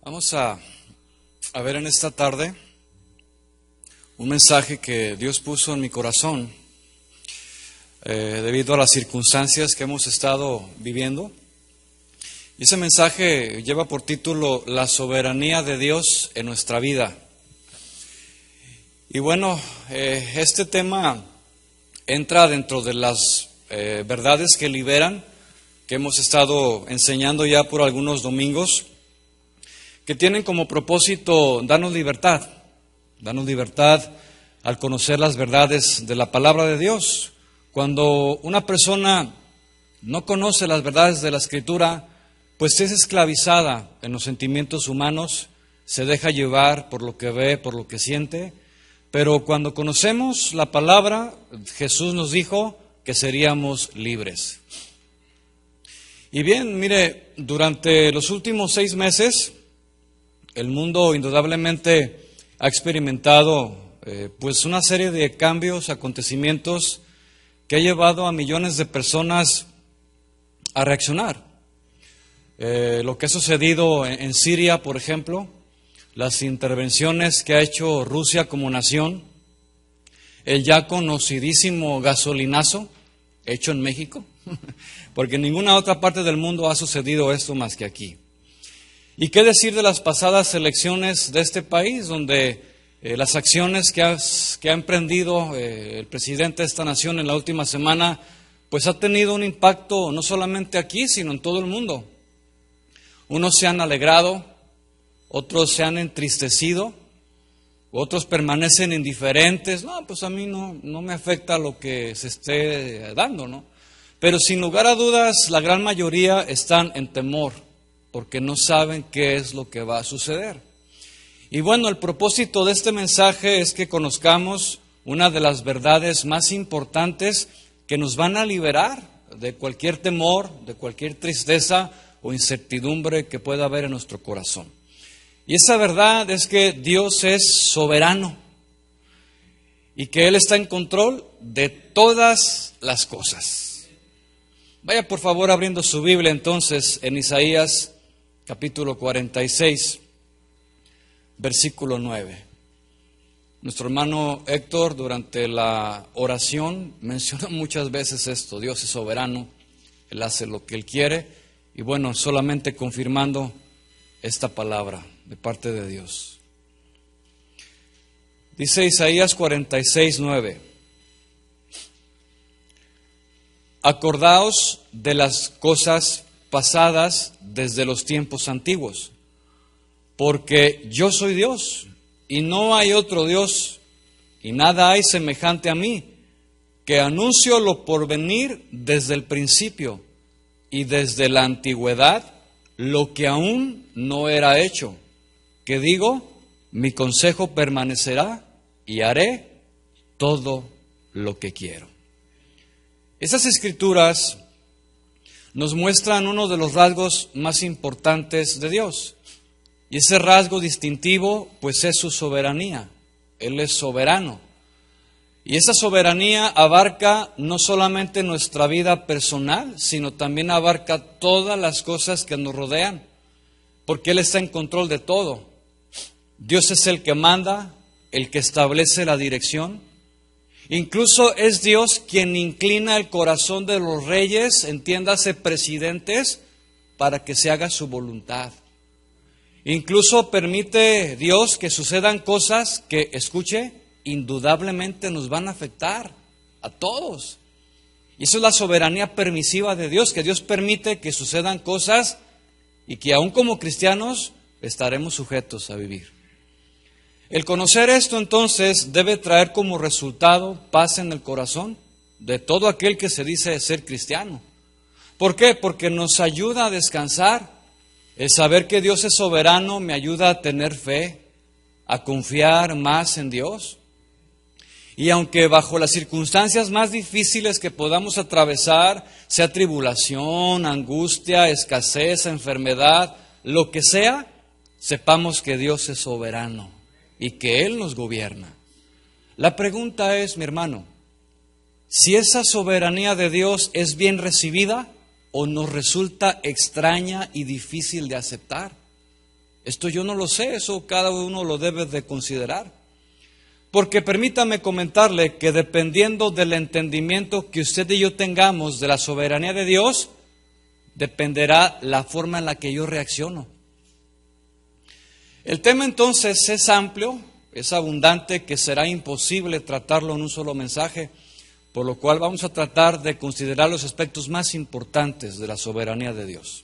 Vamos a ver en esta tarde un mensaje que Dios puso en mi corazón debido a las circunstancias que hemos estado viviendo. Y ese mensaje lleva por título La soberanía de Dios en nuestra vida. Y bueno, este tema entra dentro de las verdades que liberan, que hemos estado enseñando ya por algunos domingos, que tienen como propósito darnos libertad al conocer las verdades de la palabra de Dios. Cuando una persona no conoce las verdades de la Escritura, pues es esclavizada en los sentimientos humanos, se deja llevar por lo que ve, por lo que siente. Pero cuando conocemos la palabra, Jesús nos dijo que seríamos libres. Y bien, mire, durante los últimos 6 meses, el mundo indudablemente ha experimentado pues una serie de cambios, acontecimientos que ha llevado a millones de personas a reaccionar. Lo que ha sucedido en Siria, por ejemplo, las intervenciones que ha hecho Rusia como nación, el ya conocidísimo gasolinazo hecho en México, porque en ninguna otra parte del mundo ha sucedido esto más que aquí. ¿Y qué decir de las pasadas elecciones de este país, donde las acciones que ha emprendido el presidente de esta nación en la última semana, pues ha tenido un impacto no solamente aquí, sino en todo el mundo? Unos se han alegrado, otros se han entristecido, otros permanecen indiferentes. No, pues a mí no me afecta lo que se esté dando, ¿no? Pero sin lugar a dudas, la gran mayoría están en temor, porque no saben qué es lo que va a suceder. Y bueno, el propósito de este mensaje es que conozcamos una de las verdades más importantes que nos van a liberar de cualquier temor, de cualquier tristeza o incertidumbre que pueda haber en nuestro corazón. Y esa verdad es que Dios es soberano y que Él está en control de todas las cosas. Vaya por favor abriendo su Biblia entonces en Isaías capítulo 46, versículo 9. Nuestro hermano Héctor durante la oración mencionó muchas veces esto: Dios es soberano, Él hace lo que Él quiere. Y bueno, solamente confirmando esta palabra de parte de Dios. Dice Isaías 46, 9. Acordaos de las cosas pasadas desde los tiempos antiguos, porque yo soy Dios y no hay otro Dios, y nada hay semejante a mí, que anuncio lo porvenir desde el principio y desde la antigüedad lo que aún no era hecho, que digo, mi consejo permanecerá y haré todo lo que quiero. Esas escrituras nos muestran uno de los rasgos más importantes de Dios. Y ese rasgo distintivo, pues es su soberanía. Él es soberano. Y esa soberanía abarca no solamente nuestra vida personal, sino también abarca todas las cosas que nos rodean, porque Él está en control de todo. Dios es el que manda, el que establece la dirección. Incluso es Dios quien inclina el corazón de los reyes, entiéndase presidentes, para que se haga su voluntad. Incluso permite Dios que sucedan cosas que, escuche, indudablemente nos van a afectar a todos. Y eso es la soberanía permisiva de Dios, que Dios permite que sucedan cosas y que aún como cristianos estaremos sujetos a vivir. El conocer esto entonces debe traer como resultado paz en el corazón de todo aquel que se dice ser cristiano. ¿Por qué? Porque nos ayuda a descansar. El saber que Dios es soberano me ayuda a tener fe, a confiar más en Dios. Y aunque bajo las circunstancias más difíciles que podamos atravesar, sea tribulación, angustia, escasez, enfermedad, lo que sea, sepamos que Dios es soberano y que Él nos gobierna. La pregunta es, mi hermano, si esa soberanía de Dios es bien recibida o nos resulta extraña y difícil de aceptar. Esto yo no lo sé, eso cada uno lo debe de considerar. Porque permítame comentarle que dependiendo del entendimiento que usted y yo tengamos de la soberanía de Dios, dependerá la forma en la que yo reacciono. El tema entonces es amplio, es abundante, que será imposible tratarlo en un solo mensaje, por lo cual vamos a tratar de considerar los aspectos más importantes de la soberanía de Dios.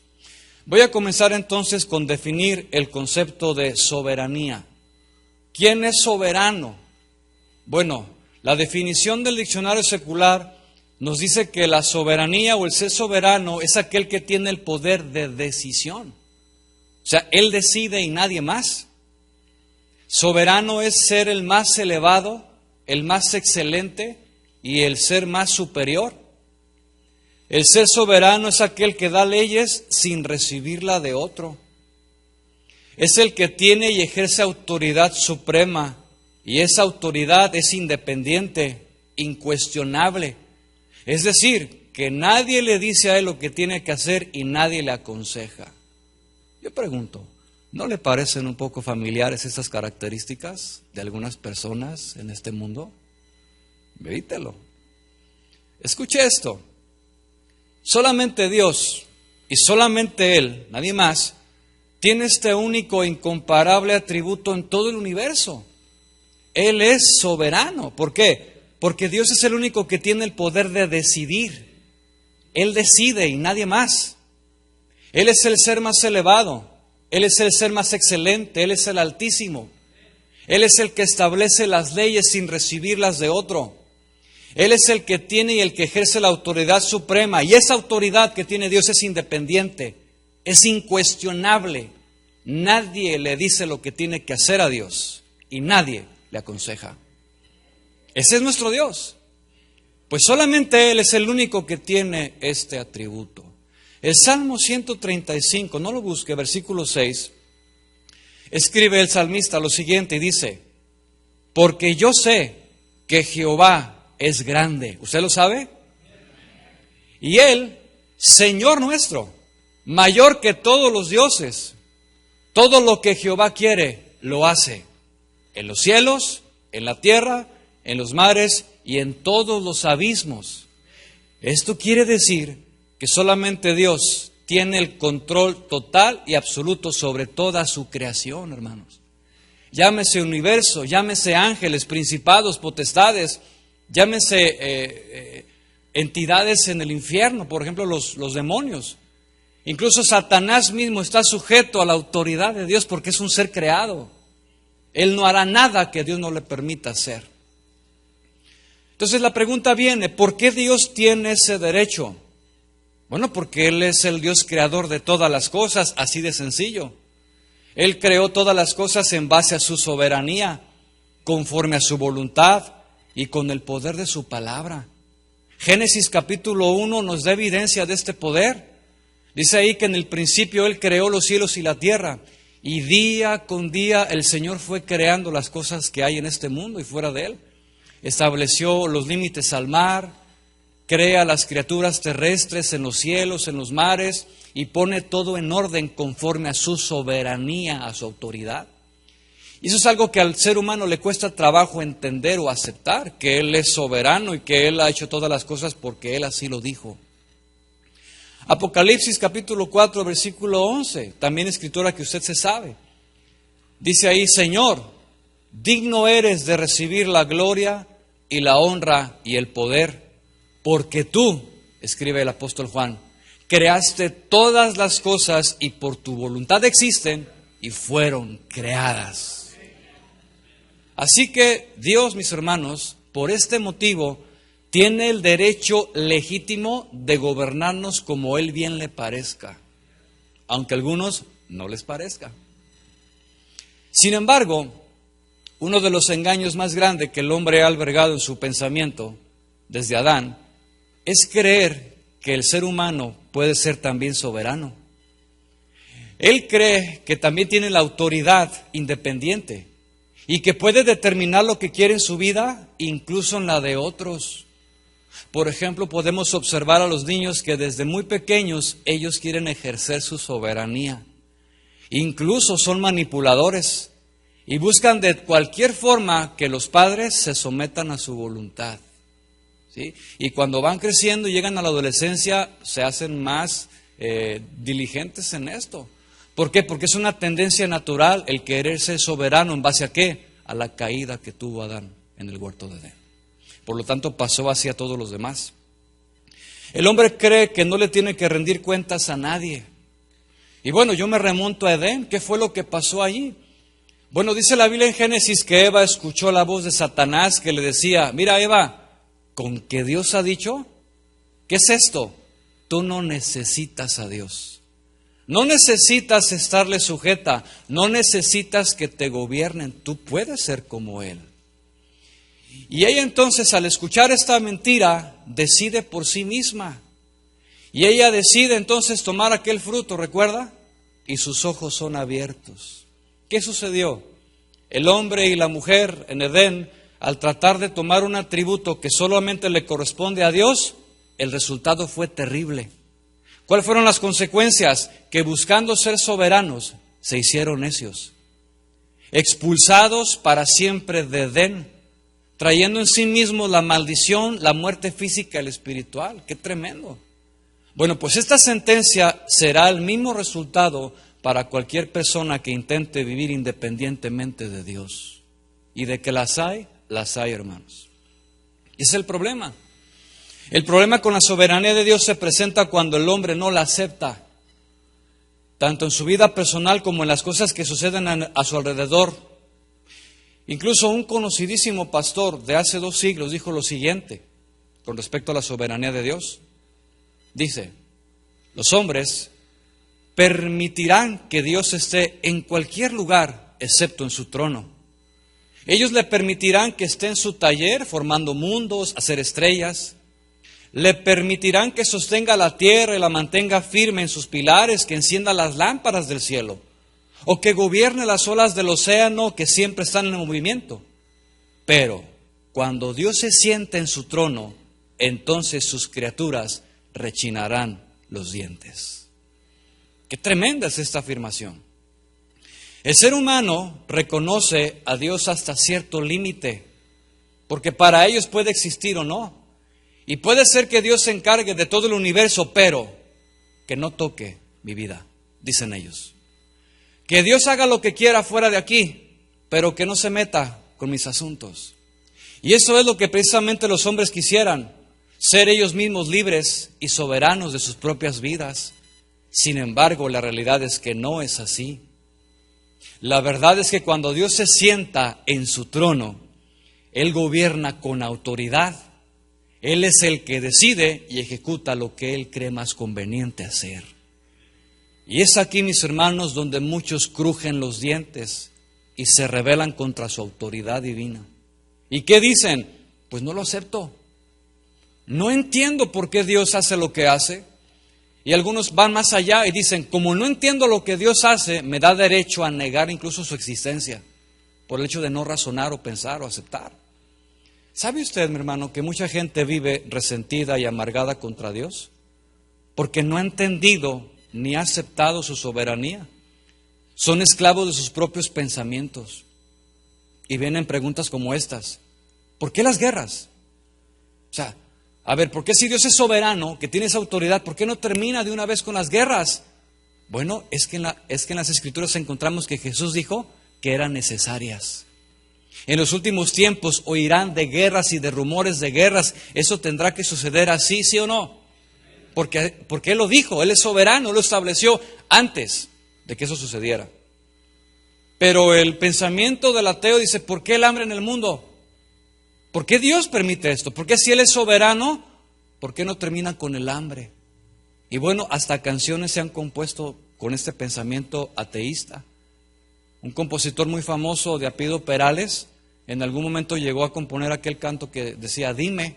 Voy a comenzar entonces con definir el concepto de soberanía. ¿Quién es soberano? Bueno, la definición del diccionario secular nos dice que la soberanía o el ser soberano es aquel que tiene el poder de decisión. O sea, él decide y nadie más. Soberano es ser el más elevado, el más excelente y el ser más superior. El ser soberano es aquel que da leyes sin recibirla de otro. Es el que tiene y ejerce autoridad suprema, y esa autoridad es independiente, incuestionable. Es decir, que nadie le dice a él lo que tiene que hacer y nadie le aconseja. Yo pregunto, ¿no le parecen un poco familiares estas características de algunas personas en este mundo? Medítelo. Escuche esto. Solamente Dios y solamente Él, nadie más, tiene este único e incomparable atributo en todo el universo. Él es soberano. ¿Por qué? Porque Dios es el único que tiene el poder de decidir. Él decide y nadie más. Él es el ser más elevado. Él es el ser más excelente. Él es el Altísimo. Él es el que establece las leyes sin recibirlas de otro. Él es el que tiene y el que ejerce la autoridad suprema. Y esa autoridad que tiene Dios es independiente, es incuestionable. Nadie le dice lo que tiene que hacer a Dios y nadie le aconseja. Ese es nuestro Dios. Pues solamente Él es el único que tiene este atributo. El Salmo 135, no lo busque, versículo 6, escribe el salmista lo siguiente y dice: porque yo sé que Jehová es grande. ¿Usted lo sabe? Y Él, Señor nuestro, mayor que todos los dioses. Todo lo que Jehová quiere, lo hace. En los cielos, en la tierra, en los mares y en todos los abismos. Esto quiere decir que solamente Dios tiene el control total y absoluto sobre toda su creación, hermanos. Llámese universo, llámese ángeles, principados, potestades, llámese entidades en el infierno, por ejemplo los demonios. Incluso Satanás mismo está sujeto a la autoridad de Dios porque es un ser creado. Él no hará nada que Dios no le permita hacer. Entonces la pregunta viene, ¿por qué Dios tiene ese derecho? Bueno, porque Él es el Dios creador de todas las cosas, así de sencillo. Él creó todas las cosas en base a su soberanía, conforme a su voluntad y con el poder de su palabra. Génesis capítulo 1 nos da evidencia de este poder. Dice ahí que en el principio Él creó los cielos y la tierra, y día con día el Señor fue creando las cosas que hay en este mundo y fuera de Él. Estableció los límites al mar, crea las criaturas terrestres en los cielos, en los mares, y pone todo en orden conforme a su soberanía, a su autoridad. Y eso es algo que al ser humano le cuesta trabajo entender o aceptar, que Él es soberano y que Él ha hecho todas las cosas porque Él así lo dijo. Apocalipsis capítulo 4, versículo 11, también escritura que usted se sabe. Dice ahí: Señor, digno eres de recibir la gloria y la honra y el poder, porque tú, escribe el apóstol Juan, creaste todas las cosas y por tu voluntad existen y fueron creadas. Así que Dios, mis hermanos, por este motivo, tiene el derecho legítimo de gobernarnos como Él bien le parezca, aunque a algunos no les parezca. Sin embargo, uno de los engaños más grandes que el hombre ha albergado en su pensamiento desde Adán es creer que el ser humano puede ser también soberano. Él cree que también tiene la autoridad independiente y que puede determinar lo que quiere en su vida, incluso en la de otros. Por ejemplo, podemos observar a los niños que desde muy pequeños ellos quieren ejercer su soberanía. Incluso son manipuladores y buscan de cualquier forma que los padres se sometan a su voluntad, ¿sí? Y cuando van creciendo y llegan a la adolescencia, se hacen más diligentes en esto. ¿Por qué? Porque es una tendencia natural el querer ser soberano. ¿En base a qué? A la caída que tuvo Adán en el huerto de Edén. Por lo tanto, pasó hacia todos los demás. El hombre cree que no le tiene que rendir cuentas a nadie. Y bueno, yo me remonto a Edén. ¿Qué fue lo que pasó allí? Bueno, dice la Biblia en Génesis que Eva escuchó la voz de Satanás que le decía: mira, Eva, ¿con que Dios ha dicho? ¿Qué es esto? Tú no necesitas a Dios. No necesitas estarle sujeta. No necesitas que te gobiernen. Tú puedes ser como Él. Y ella entonces, al escuchar esta mentira, decide por sí misma. Y ella decide entonces tomar aquel fruto, ¿recuerda? Y sus ojos son abiertos. ¿Qué sucedió? El hombre y la mujer en Edén, al tratar de tomar un atributo que solamente le corresponde a Dios, el resultado fue terrible. ¿Cuáles fueron las consecuencias? Que buscando ser soberanos, se hicieron necios. Expulsados para siempre de Edén, trayendo en sí mismos la maldición, la muerte física y la espiritual. ¡Qué tremendo! Bueno, pues esta sentencia será el mismo resultado para cualquier persona que intente vivir independientemente de Dios. Y de que las hay, hermanos. Ese es el problema. El problema con la soberanía de Dios se presenta cuando el hombre no la acepta, tanto en su vida personal como en las cosas que suceden a su alrededor. Incluso un conocidísimo pastor de hace 2 siglos dijo lo siguiente con respecto a la soberanía de Dios. Dice: los hombres permitirán que Dios esté en cualquier lugar excepto en su trono. Ellos le permitirán que esté en su taller formando mundos, hacer estrellas. Le permitirán que sostenga la tierra y la mantenga firme en sus pilares, que encienda las lámparas del cielo, o que gobierne las olas del océano que siempre están en movimiento. Pero cuando Dios se siente en su trono, entonces sus criaturas rechinarán los dientes. Qué tremenda es esta afirmación. El ser humano reconoce a Dios hasta cierto límite, porque para ellos puede existir o no. Y puede ser que Dios se encargue de todo el universo, pero que no toque mi vida, dicen ellos. Que Dios haga lo que quiera fuera de aquí, pero que no se meta con mis asuntos. Y eso es lo que precisamente los hombres quisieran, ser ellos mismos libres y soberanos de sus propias vidas. Sin embargo, la realidad es que no es así. La verdad es que cuando Dios se sienta en su trono, Él gobierna con autoridad. Él es el que decide y ejecuta lo que Él cree más conveniente hacer. Y es aquí, mis hermanos, donde muchos crujen los dientes y se rebelan contra su autoridad divina. ¿Y qué dicen? Pues no lo acepto. No entiendo por qué Dios hace lo que hace. Y algunos van más allá y dicen: como no entiendo lo que Dios hace, me da derecho a negar incluso su existencia, por el hecho de no razonar o pensar o aceptar. ¿Sabe usted, mi hermano, que mucha gente vive resentida y amargada contra Dios? Porque no ha entendido ni ha aceptado su soberanía. Son esclavos de sus propios pensamientos. Y vienen preguntas como estas: ¿por qué las guerras? O sea, a ver, ¿por qué si Dios es soberano, que tiene esa autoridad, por qué no termina de una vez con las guerras? Bueno, es que en las Escrituras encontramos que Jesús dijo que eran necesarias. En los últimos tiempos oirán de guerras y de rumores de guerras. Eso tendrá que suceder así, ¿sí o no? Porque Él lo dijo, Él es soberano, lo estableció antes de que eso sucediera. Pero el pensamiento del ateo dice: ¿por qué el hambre en el mundo? ¿Por qué Dios permite esto? ¿Por qué si Él es soberano, por qué no termina con el hambre? Y bueno, hasta canciones se han compuesto con este pensamiento ateísta. Un compositor muy famoso de apellido Perales en algún momento llegó a componer aquel canto que decía: dime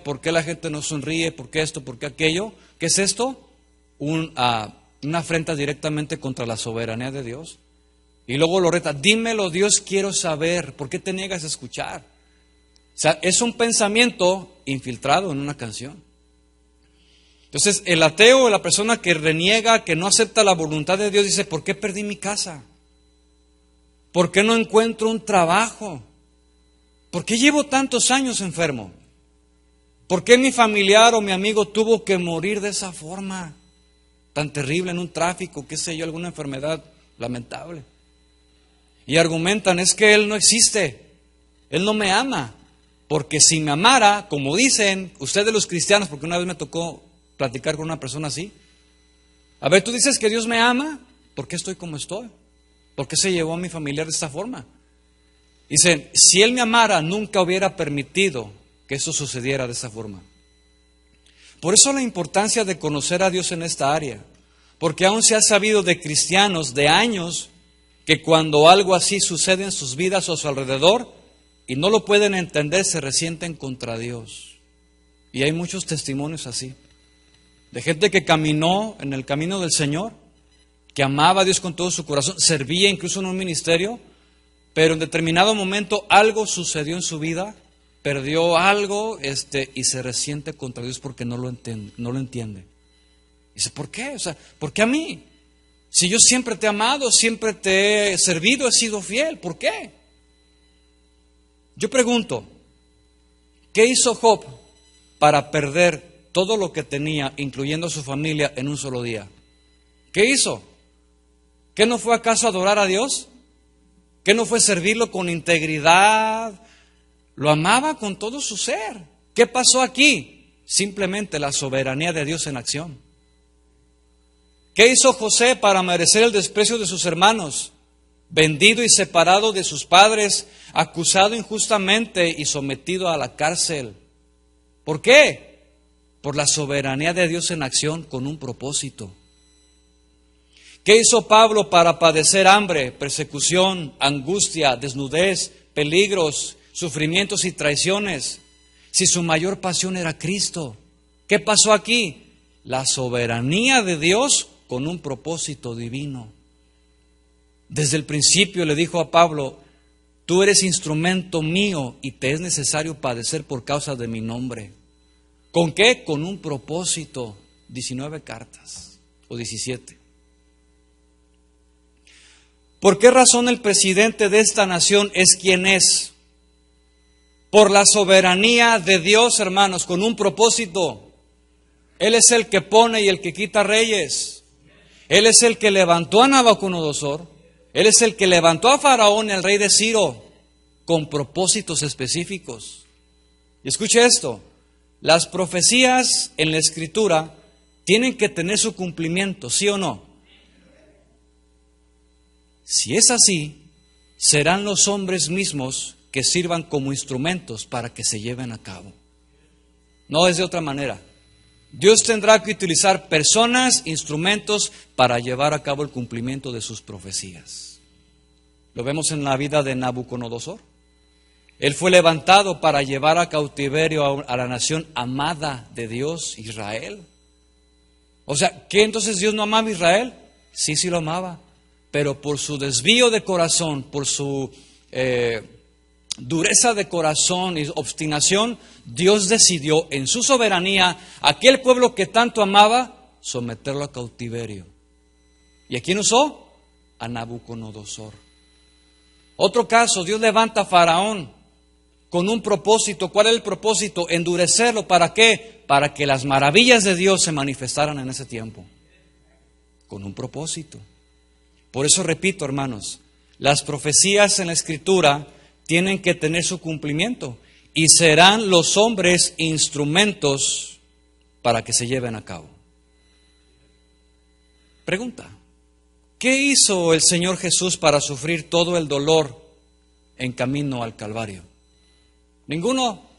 por qué la gente no sonríe, por qué esto, por qué aquello. ¿Qué es esto? Una afrenta directamente contra la soberanía de Dios. Y luego lo reta: dímelo, Dios, quiero saber, ¿por qué te niegas a escuchar? O sea, es un pensamiento infiltrado en una canción. Entonces, el ateo, la persona que reniega, que no acepta la voluntad de Dios, dice, ¿por qué perdí mi casa? ¿Por qué no encuentro un trabajo? ¿Por qué llevo tantos años enfermo? ¿Por qué mi familiar o mi amigo tuvo que morir de esa forma tan terrible en un tráfico, qué sé yo, alguna enfermedad lamentable? Y argumentan, es que Él no existe, Él no me ama, porque si me amara, como dicen ustedes los cristianos, porque una vez me tocó platicar con una persona así, a ver, tú dices que Dios me ama, ¿por qué estoy como estoy? ¿Por qué se llevó a mi familiar de esta forma? Dicen, si Él me amara, nunca hubiera permitido que eso sucediera de esa forma. Por eso la importancia de conocer a Dios en esta área, porque aún se ha sabido de cristianos de años que cuando algo así sucede en sus vidas o a su alrededor y no lo pueden entender, se resienten contra Dios. Y hay muchos testimonios así, de gente que caminó en el camino del Señor, que amaba a Dios con todo su corazón, servía incluso en un ministerio, pero en determinado momento algo sucedió en su vida, perdió algo y se resiente contra Dios porque no lo entiende. Dice, ¿por qué? O sea, ¿por qué a mí? Si yo siempre te he amado, siempre te he servido, he sido fiel, ¿por qué? Yo pregunto, ¿qué hizo Job para perder todo lo que tenía, incluyendo a su familia, en un solo día? ¿Qué hizo? ¿Qué no fue acaso adorar a Dios? ¿Qué no fue servirlo con integridad? Lo amaba con todo su ser. ¿Qué pasó aquí? Simplemente la soberanía de Dios en acción. ¿Qué hizo José para merecer el desprecio de sus hermanos? Vendido y separado de sus padres, acusado injustamente y sometido a la cárcel. ¿Por qué? Por la soberanía de Dios en acción con un propósito. ¿Qué hizo Pablo para padecer hambre, persecución, angustia, desnudez, peligros, sufrimientos y traiciones? Si su mayor pasión era Cristo. ¿Qué pasó aquí? La soberanía de Dios con un propósito divino. Desde el principio le dijo a Pablo, tú eres instrumento mío y te es necesario padecer por causa de mi nombre. ¿Con qué? Con un propósito. 19 cartas o 17. ¿Por qué razón el presidente de esta nación es quien es? Por la soberanía de Dios, hermanos, con un propósito. Él es el que pone y el que quita reyes. Él es el que levantó a Nabucodonosor. Él es el que levantó a Faraón, el rey de Ciro, con propósitos específicos. Y escuche esto, las profecías en la Escritura tienen que tener su cumplimiento, ¿sí o no? Si es así, serán los hombres mismos que sirvan como instrumentos para que se lleven a cabo. No es de otra manera. Dios tendrá que utilizar personas, instrumentos para llevar a cabo el cumplimiento de sus profecías. Lo vemos en la vida de Nabucodonosor. Él fue levantado para llevar a cautiverio a la nación amada de Dios, Israel. O sea, ¿qué entonces Dios no amaba a Israel? Sí, sí lo amaba. Pero por su desvío de corazón, por su dureza de corazón y obstinación, Dios decidió en su soberanía aquel pueblo que tanto amaba, someterlo a cautiverio. ¿Y a quién usó? A Nabucodonosor. Otro caso, Dios levanta a Faraón con un propósito. ¿Cuál es el propósito? Endurecerlo. ¿Para qué? Para que las maravillas de Dios se manifestaran en ese tiempo. Con un propósito. Por eso repito, hermanos, las profecías en la Escritura tienen que tener su cumplimiento y serán los hombres instrumentos para que se lleven a cabo. Pregunta, ¿qué hizo el Señor Jesús para sufrir todo el dolor en camino al Calvario? Ninguno.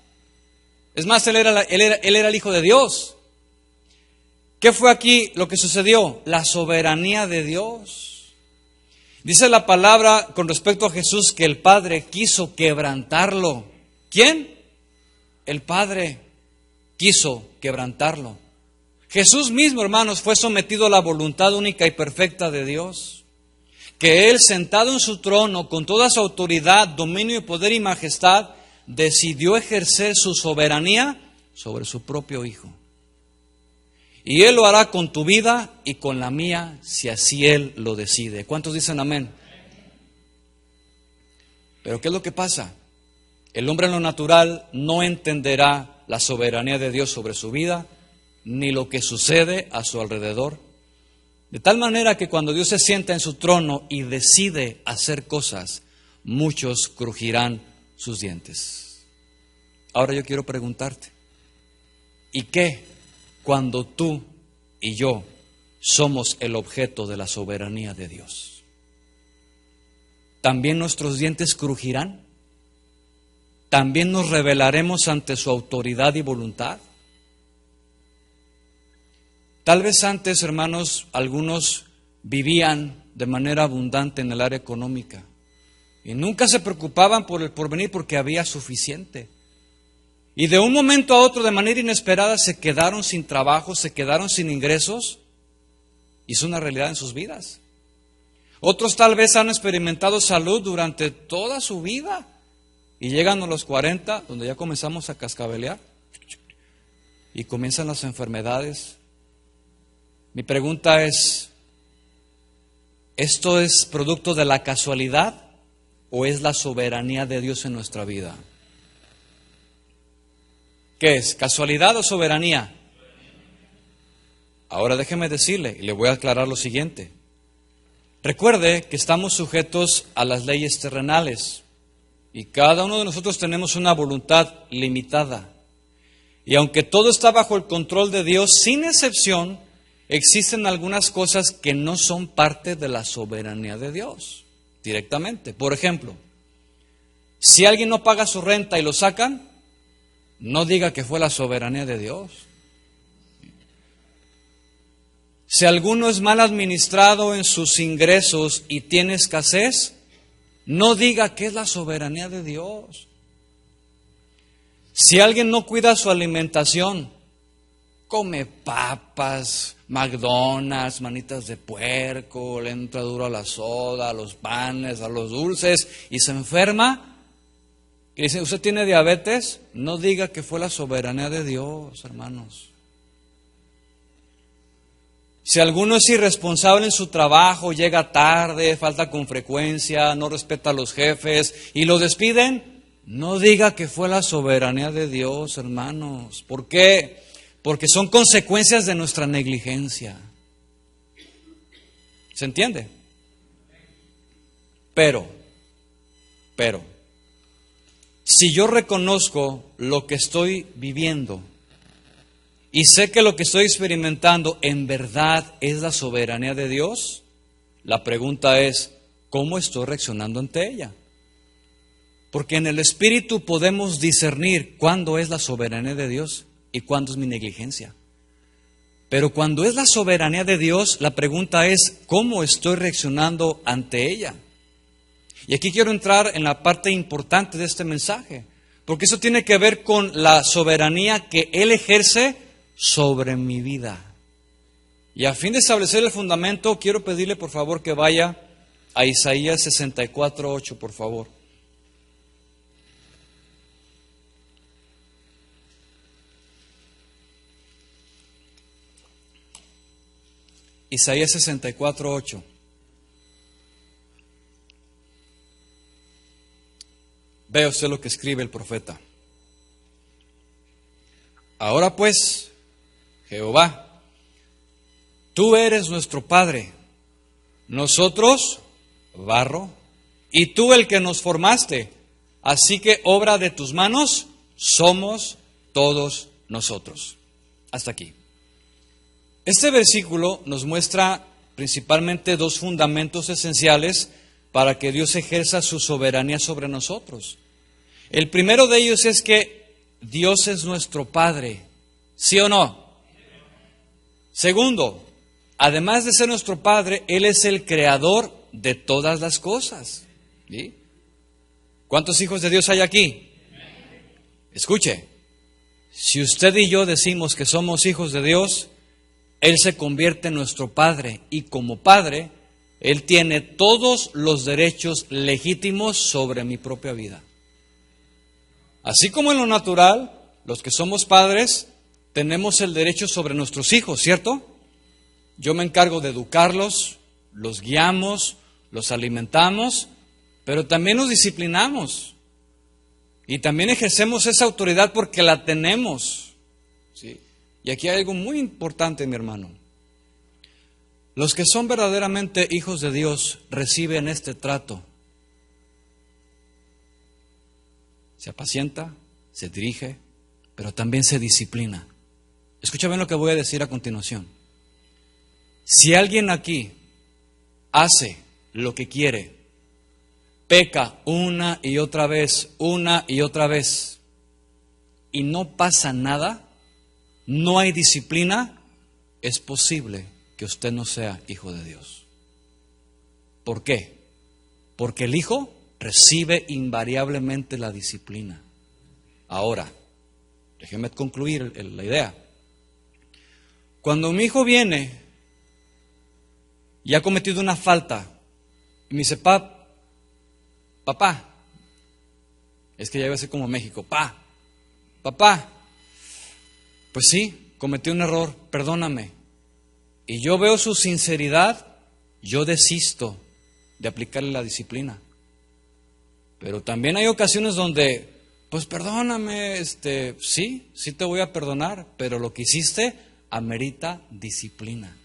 Es más, Él era el Hijo de Dios. ¿Qué fue aquí lo que sucedió? La soberanía de Dios. Dice la palabra con respecto a Jesús que el Padre quiso quebrantarlo. ¿Quién? El Padre quiso quebrantarlo. Jesús mismo, hermanos, fue sometido a la voluntad única y perfecta de Dios. Que Él, sentado en su trono, con toda su autoridad, dominio y poder y majestad, decidió ejercer su soberanía sobre su propio Hijo. y Él lo hará con tu vida y con la mía, si así Él lo decide. ¿Cuántos dicen amén? Pero ¿qué es lo que pasa? El hombre en lo natural no entenderá la soberanía de Dios sobre su vida, ni lo que sucede a su alrededor. De tal manera que cuando Dios se sienta en su trono y decide hacer cosas, muchos crujirán sus dientes. Ahora yo quiero preguntarte, ¿y qué cuando tú y yo somos el objeto de la soberanía de Dios? ¿También nuestros dientes crujirán? ¿También nos rebelaremos ante su autoridad y voluntad? Tal vez antes, hermanos, algunos vivían de manera abundante en el área económica y nunca se preocupaban por el porvenir porque había suficiente. Y de un momento a otro, de manera inesperada, se quedaron sin trabajo, se quedaron sin ingresos, y es una realidad en sus vidas. Otros tal vez han experimentado salud durante toda su vida y llegan a los 40, donde ya comenzamos a cascabelear y comienzan las enfermedades. Mi pregunta es, ¿esto es producto de la casualidad o es la soberanía de Dios en nuestra vida? ¿Qué es? ¿Casualidad o soberanía? Ahora déjeme decirle, y le voy a aclarar lo siguiente. Recuerde que estamos sujetos a las leyes terrenales y cada uno de nosotros tenemos una voluntad limitada. Y aunque todo está bajo el control de Dios, sin excepción, existen algunas cosas que no son parte de la soberanía de Dios directamente. Por ejemplo, si alguien no paga su renta y lo sacan, no diga que fue la soberanía de Dios. Si alguno es mal administrado en sus ingresos y tiene escasez, no diga que es la soberanía de Dios. Si alguien no cuida su alimentación, come papas, McDonald's, manitas de puerco, le entra duro a la soda, a los panes, a los dulces y se enferma, y dice, ¿usted tiene diabetes? No diga que fue la soberanía de Dios, hermanos. Si alguno es irresponsable en su trabajo, llega tarde, falta con frecuencia, no respeta a los jefes y lo despiden, no diga que fue la soberanía de Dios, hermanos. ¿Por qué? Porque son consecuencias de nuestra negligencia. ¿Se entiende? Pero, si yo reconozco lo que estoy viviendo y sé que lo que estoy experimentando en verdad es la soberanía de Dios, la pregunta es, ¿cómo estoy reaccionando ante ella? Porque en el Espíritu podemos discernir cuándo es la soberanía de Dios y cuándo es mi negligencia. Pero cuando es la soberanía de Dios, la pregunta es, ¿cómo estoy reaccionando ante ella? Y aquí quiero entrar en la parte importante de este mensaje, porque eso tiene que ver con la soberanía que Él ejerce sobre mi vida. Y a fin de establecer el fundamento, quiero pedirle por favor que vaya a Isaías 64:8, por favor. Isaías 64:8. Vea usted lo que escribe el profeta. Ahora pues, Jehová, tú eres nuestro Padre, nosotros barro, y tú el que nos formaste, así que obra de tus manos somos todos nosotros. Hasta aquí. Este versículo nos muestra principalmente dos fundamentos esenciales para que Dios ejerza su soberanía sobre nosotros. El primero de ellos es que Dios es nuestro Padre, ¿sí o no? Segundo, además de ser nuestro Padre, Él es el creador de todas las cosas. ¿Sí? ¿Cuántos hijos de Dios hay aquí? Escuche, si usted y yo decimos que somos hijos de Dios, Él se convierte en nuestro Padre y como Padre, Él tiene todos los derechos legítimos sobre mi propia vida. Así como en lo natural, los que somos padres tenemos el derecho sobre nuestros hijos, ¿cierto? Yo me encargo de educarlos, los guiamos, los alimentamos, pero también los disciplinamos. Y también ejercemos esa autoridad porque la tenemos, ¿sí? Y aquí hay algo muy importante, mi hermano. Los que son verdaderamente hijos de Dios reciben este trato. Se apacienta, se dirige, pero también se disciplina. Escucha bien lo que voy a decir a continuación. Si alguien aquí hace lo que quiere, peca una y otra vez, y no pasa nada, no hay disciplina, es posible que usted no sea hijo de Dios. ¿Por qué? Porque el hijo recibe invariablemente la disciplina. Ahora, déjeme concluir la idea. Cuando mi hijo viene y ha cometido una falta y me dice, papá, es que ya iba a ser como México, papá, pues sí, cometí un error, perdóname. Y yo veo su sinceridad, yo desisto de aplicarle la disciplina. Pero también hay ocasiones donde, pues perdóname, sí te voy a perdonar, pero lo que hiciste amerita disciplina.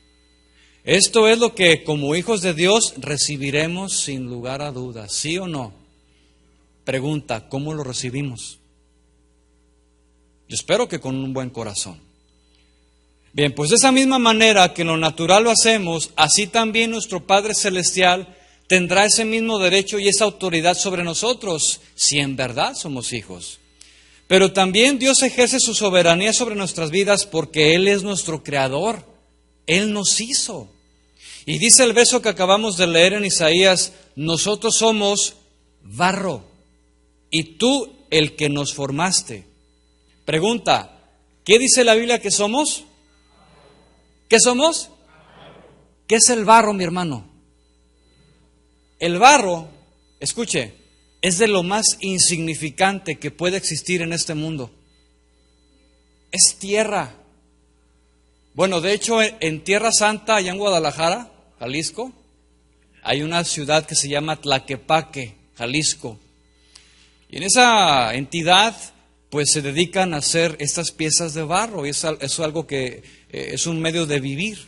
Esto es lo que como hijos de Dios recibiremos sin lugar a dudas, ¿sí o no? Pregunta, ¿cómo lo recibimos? Yo espero que con un buen corazón. Bien, pues de esa misma manera que en lo natural lo hacemos, así también nuestro Padre Celestial tendrá ese mismo derecho y esa autoridad sobre nosotros, si en verdad somos hijos. Pero también Dios ejerce su soberanía sobre nuestras vidas porque Él es nuestro creador. Él nos hizo. Y dice el verso que acabamos de leer en Isaías, nosotros somos barro y tú el que nos formaste. Pregunta, ¿qué dice la Biblia que somos? ¿Qué somos? ¿Qué es el barro, mi hermano? El barro, escuche, es de lo más insignificante que puede existir en este mundo. Es tierra. Bueno, de hecho, en Tierra Santa, allá en Guadalajara, Jalisco, hay una ciudad que se llama Tlaquepaque, Jalisco. Y en esa entidad, pues se dedican a hacer estas piezas de barro, y eso es algo que es un medio de vivir.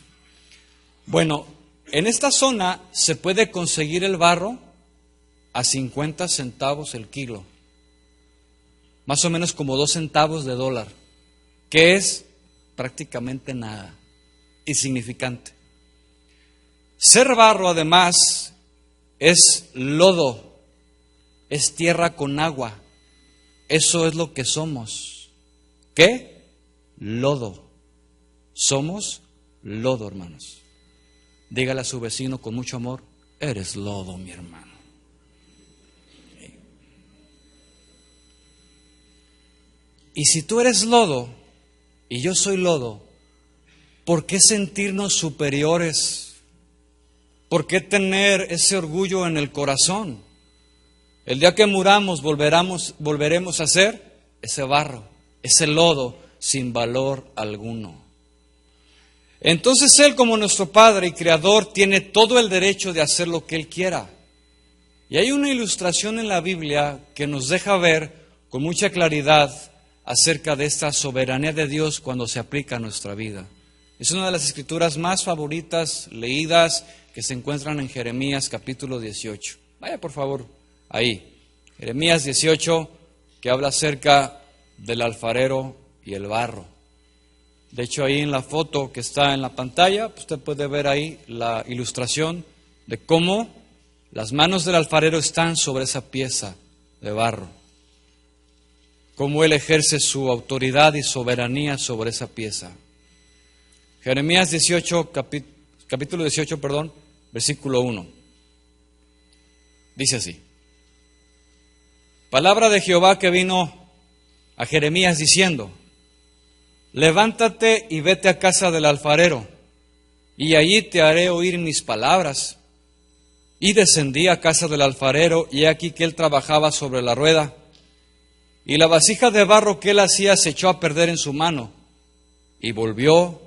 Bueno, en esta zona se puede conseguir el barro a 50 centavos el kilo, más o menos como 2 centavos de dólar, que es prácticamente nada, insignificante. Ser barro, además, es lodo, es tierra con agua. Eso es lo que somos. ¿Qué? Lodo. Somos lodo, hermanos. Dígale a su vecino con mucho amor, eres lodo, mi hermano. Y si tú eres lodo y yo soy lodo, ¿por qué sentirnos superiores? ¿Por qué tener ese orgullo en el corazón? El día que muramos volveremos a ser ese barro, ese lodo sin valor alguno. Entonces Él, como nuestro Padre y Creador, tiene todo el derecho de hacer lo que Él quiera. Y hay una ilustración en la Biblia que nos deja ver con mucha claridad acerca de esta soberanía de Dios cuando se aplica a nuestra vida. Es una de las escrituras más favoritas, leídas, que se encuentran en Jeremías capítulo 18. Vaya por favor ahí. Jeremías 18, que habla acerca del alfarero y el barro. De hecho, ahí en la foto que está en la pantalla, usted puede ver ahí la ilustración de cómo las manos del alfarero están sobre esa pieza de barro. Cómo él ejerce su autoridad y soberanía sobre esa pieza. Jeremías 18, capítulo 18, versículo 1. Dice así. Palabra de Jehová que vino a Jeremías diciendo, levántate y vete a casa del alfarero, y allí te haré oír mis palabras. Y descendí a casa del alfarero, y he aquí que él trabajaba sobre la rueda, y la vasija de barro que él hacía se echó a perder en su mano. y volvió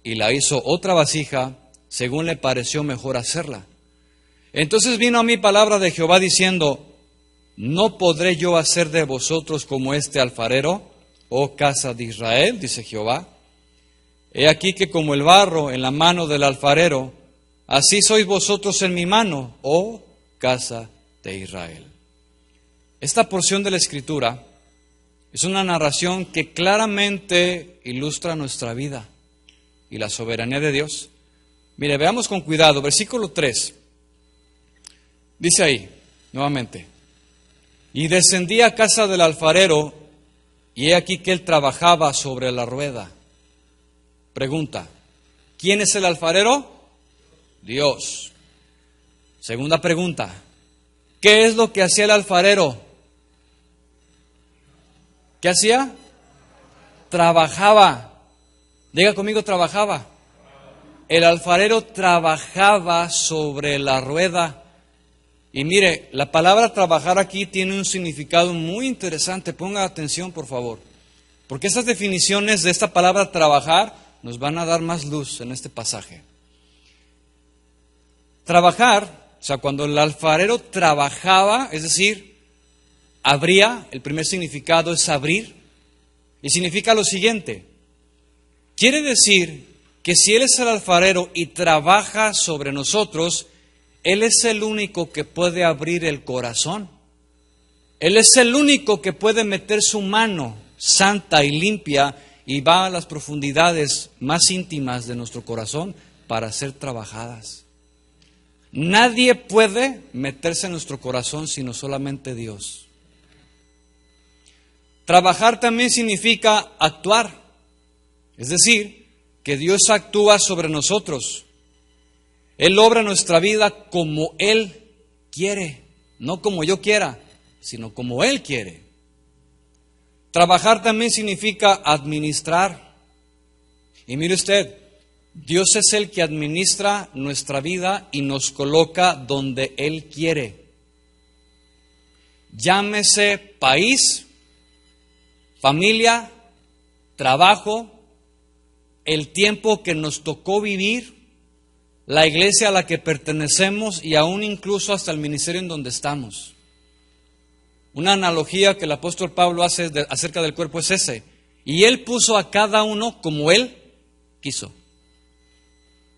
y la hizo otra vasija, según le pareció mejor hacerla. Entonces vino a mí palabra de Jehová diciendo: ¿no podré yo hacer de vosotros como este alfarero, oh casa de Israel? Dice Jehová. He aquí que como el barro en la mano del alfarero, así sois vosotros en mi mano, oh casa de Israel. Esta porción de la Escritura es una narración que claramente ilustra nuestra vida y la soberanía de Dios. Mire, veamos con cuidado, versículo 3. Dice ahí, nuevamente: y descendí a casa del alfarero, y he aquí que él trabajaba sobre la rueda. Pregunta: ¿quién es el alfarero? Dios. Segunda pregunta: ¿qué es lo que hacía el alfarero? ¿Qué hacía? Trabajaba. Diga conmigo, trabajaba. El alfarero trabajaba sobre la rueda. Y mire, la palabra trabajar aquí tiene un significado muy interesante. Ponga atención, por favor. Porque estas definiciones de esta palabra trabajar nos van a dar más luz en este pasaje. Trabajar, o sea, cuando el alfarero trabajaba, es decir, abría, el primer significado es abrir, y significa lo siguiente: quiere decir que si Él es el alfarero y trabaja sobre nosotros, Él es el único que puede abrir el corazón. Él es el único que puede meter su mano santa y limpia y va a las profundidades más íntimas de nuestro corazón para ser trabajadas. Nadie puede meterse en nuestro corazón sino solamente Dios. Trabajar también significa actuar, es decir, que Dios actúa sobre nosotros. Él obra nuestra vida como Él quiere, no como yo quiera, sino como Él quiere. Trabajar también significa administrar. Y mire usted, Dios es el que administra nuestra vida y nos coloca donde Él quiere. Llámese país, familia, trabajo, el tiempo que nos tocó vivir, la iglesia a la que pertenecemos y aún incluso hasta el ministerio en donde estamos. Una analogía que el apóstol Pablo hace acerca del cuerpo es ese: y Él puso a cada uno como Él quiso.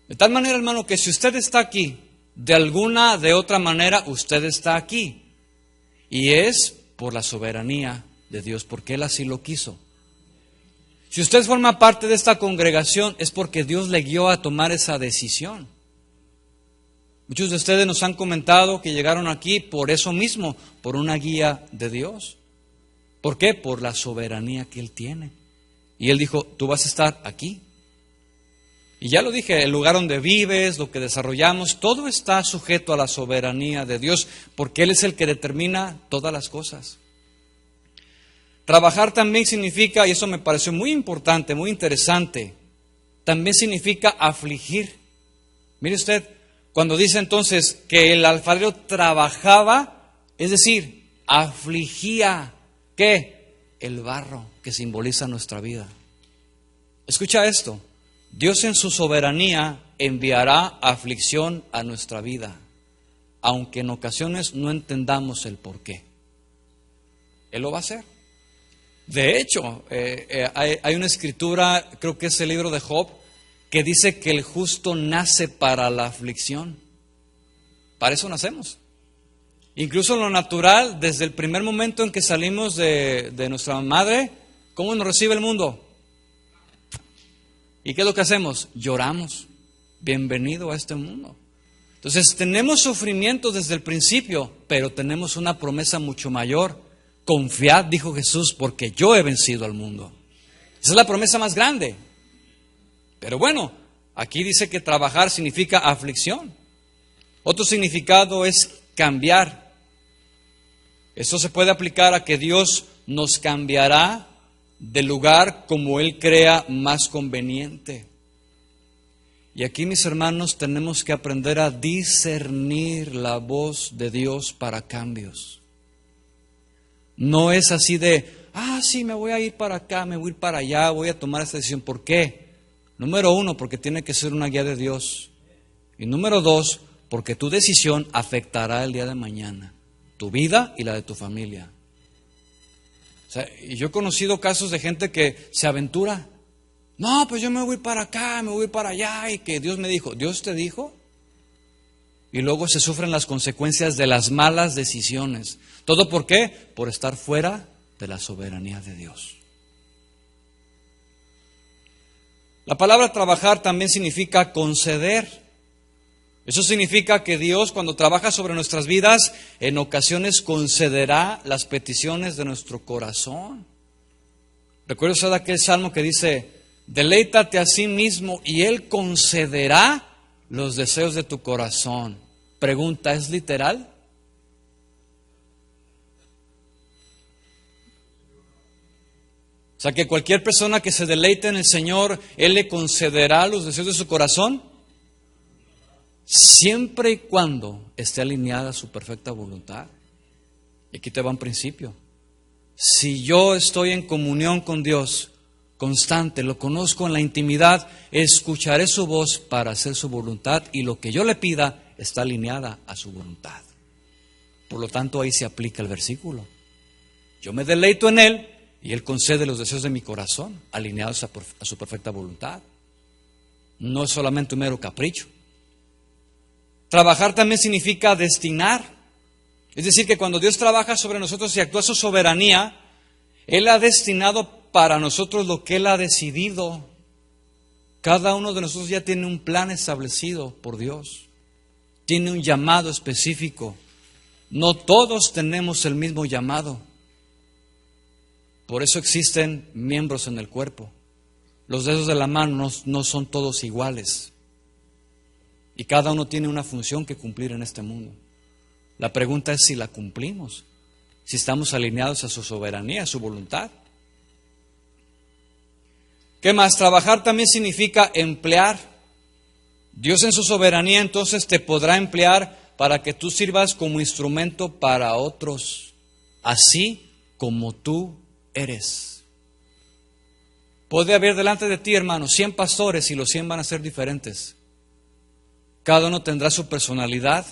De tal manera, hermano, que si usted está aquí, de otra manera, usted está aquí. Y es por la soberanía de Dios, porque Él así lo quiso. Si usted forma parte de esta congregación, es porque Dios le guió a tomar esa decisión. Muchos de ustedes nos han comentado que llegaron aquí por eso mismo, por una guía de Dios. ¿Por qué? Por la soberanía que Él tiene. Y Él dijo: tú vas a estar aquí. Y ya lo dije, el lugar donde vives, lo que desarrollamos, todo está sujeto a la soberanía de Dios, porque Él es el que determina todas las cosas. Trabajar también significa, y eso me pareció muy importante, muy interesante, también significa afligir. Mire usted, cuando dice entonces que el alfarero trabajaba, es decir, afligía, ¿qué? El barro que simboliza nuestra vida. Escucha esto: Dios en su soberanía enviará aflicción a nuestra vida, aunque en ocasiones no entendamos el por qué. Él lo va a hacer. De hecho, hay una escritura, creo que es el libro de Job, que dice que el justo nace para la aflicción. Para eso nacemos. Incluso en lo natural, desde el primer momento en que salimos de nuestra madre, ¿cómo nos recibe el mundo? ¿Y qué es lo que hacemos? Lloramos. Bienvenido a este mundo. Entonces tenemos sufrimiento desde el principio, pero tenemos una promesa mucho mayor. Confiad, dijo Jesús, porque yo he vencido al mundo. Esa es la promesa más grande. Pero bueno, aquí dice que trabajar significa aflicción. Otro significado es cambiar. Esto se puede aplicar a que Dios nos cambiará de lugar como Él crea más conveniente. Y aquí, mis hermanos, tenemos que aprender a discernir la voz de Dios para cambios. No es así de, sí, me voy a ir para acá, me voy a ir para allá, voy a tomar esta decisión. ¿Por qué? Número 1, porque tiene que ser una guía de Dios. Y número 2, porque tu decisión afectará el día de mañana, tu vida y la de tu familia. O sea, y yo he conocido casos de gente que se aventura. No, pues yo me voy para acá, me voy para allá, y que Dios me dijo. ¿Dios te dijo? Y luego se sufren las consecuencias de las malas decisiones. ¿Todo por qué? Por estar fuera de la soberanía de Dios. La palabra trabajar también significa conceder. Eso significa que Dios, cuando trabaja sobre nuestras vidas, en ocasiones concederá las peticiones de nuestro corazón. ¿Recuerda usted aquel salmo que dice: deleítate a sí mismo y Él concederá los deseos de tu corazón? Pregunta, ¿es literal? O sea, que cualquier persona que se deleite en el Señor, Él le concederá los deseos de su corazón, siempre y cuando esté alineada a su perfecta voluntad. Y aquí te va un principio. Si yo estoy en comunión con Dios, constante, lo conozco en la intimidad, escucharé su voz para hacer su voluntad, y lo que yo le pida está alineada a su voluntad. Por lo tanto, ahí se aplica el versículo. Yo me deleito en Él y Él concede los deseos de mi corazón, alineados a su perfecta voluntad. No es solamente un mero capricho. Trabajar también significa destinar. Es decir, que cuando Dios trabaja sobre nosotros y actúa su soberanía, Él ha destinado para nosotros lo que Él ha decidido. Cada uno de nosotros ya tiene un plan establecido por Dios. Tiene un llamado específico. No todos tenemos el mismo llamado. Por eso existen miembros en el cuerpo. Los dedos de la mano no son todos iguales. Y cada uno tiene una función que cumplir en este mundo. La pregunta es si la cumplimos, si estamos alineados a su soberanía, a su voluntad. ¿Qué más? Trabajar también significa emplear. Dios en su soberanía entonces te podrá emplear para que tú sirvas como instrumento para otros, así como tú eres. Puede haber delante de ti, hermano, 100 pastores y los 100 van a ser diferentes. Cada uno tendrá su personalidad,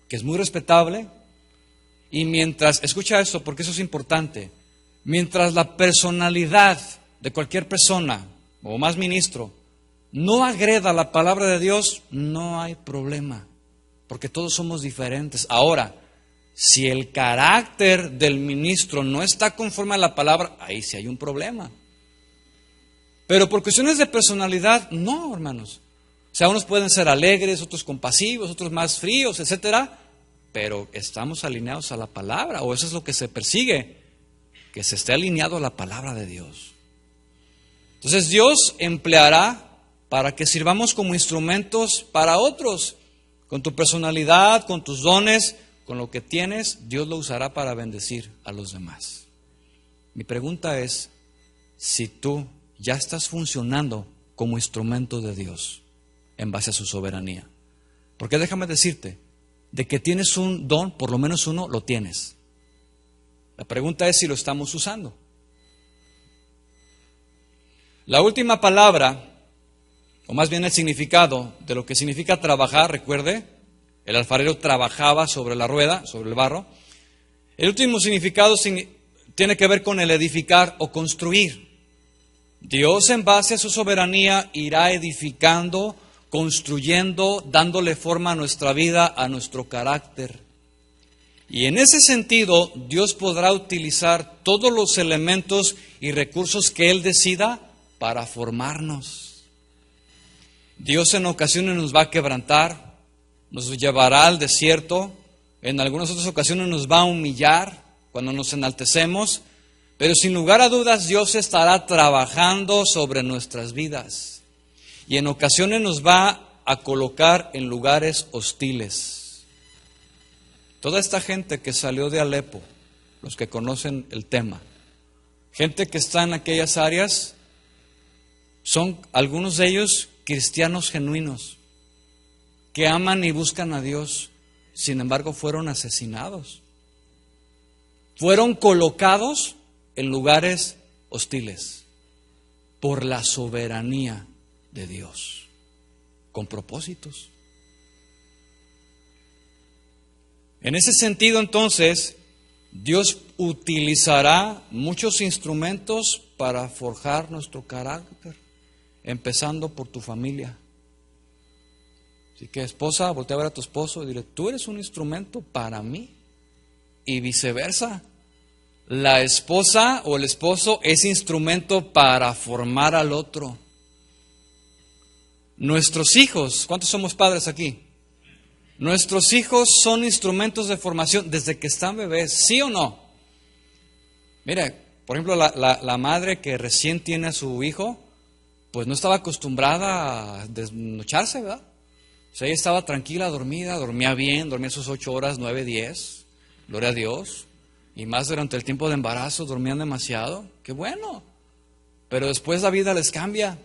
que es muy respetable, y mientras, escucha esto porque eso es importante, mientras la personalidad de cualquier persona, o más ministro, no agreda la palabra de Dios, no hay problema, porque todos somos diferentes. Ahora, si el carácter del ministro no está conforme a la palabra, ahí sí hay un problema. Pero por cuestiones de personalidad, no, hermanos. O sea, unos pueden ser alegres, otros compasivos, otros más fríos, etcétera, pero estamos alineados a la palabra, o eso es lo que se persigue, que se esté alineado a la palabra de Dios. Entonces Dios empleará para que sirvamos como instrumentos para otros. Con tu personalidad, con tus dones, con lo que tienes, Dios lo usará para bendecir a los demás. Mi pregunta es, si tú ya estás funcionando como instrumento de Dios en base a su soberanía. Porque déjame decirte, de que tienes un don, por lo menos uno, lo tienes. La pregunta es si lo estamos usando. La última palabra, o más bien el significado de lo que significa trabajar, recuerde, el alfarero trabajaba sobre la rueda, sobre el barro. El último significado tiene que ver con el edificar o construir. Dios, en base a su soberanía, irá edificando, construyendo, dándole forma a nuestra vida, a nuestro carácter. Y en ese sentido, Dios podrá utilizar todos los elementos y recursos que Él decida para formarnos. Dios en ocasiones nos va a quebrantar, nos llevará al desierto, en algunas otras ocasiones nos va a humillar cuando nos enaltecemos, pero sin lugar a dudas Dios estará trabajando sobre nuestras vidas y en ocasiones nos va a colocar en lugares hostiles. Toda esta gente que salió de Alepo, los que conocen el tema, gente que está en aquellas áreas, son algunos de ellos cristianos genuinos, que aman y buscan a Dios, sin embargo fueron asesinados. Fueron colocados en lugares hostiles. por la soberanía de Dios, con propósitos. En ese sentido, entonces, Dios utilizará muchos instrumentos para forjar nuestro carácter, empezando por tu familia. Así que, esposa, voltea a ver a tu esposo y dile, tú eres un instrumento para mí. Y viceversa, la esposa o el esposo es instrumento para formar al otro. Nuestros hijos, ¿cuántos somos padres aquí? Nuestros hijos son instrumentos de formación desde que están bebés, ¿sí o no? Mire, por ejemplo, la madre que recién tiene a su hijo, pues no estaba acostumbrada a desnocharse, ¿verdad? O sea, ella estaba tranquila, dormida, dormía bien, dormía sus 8 horas, 9, 10, gloria a Dios. Y más durante el tiempo de embarazo, dormían demasiado, qué bueno. Pero después la vida les cambia.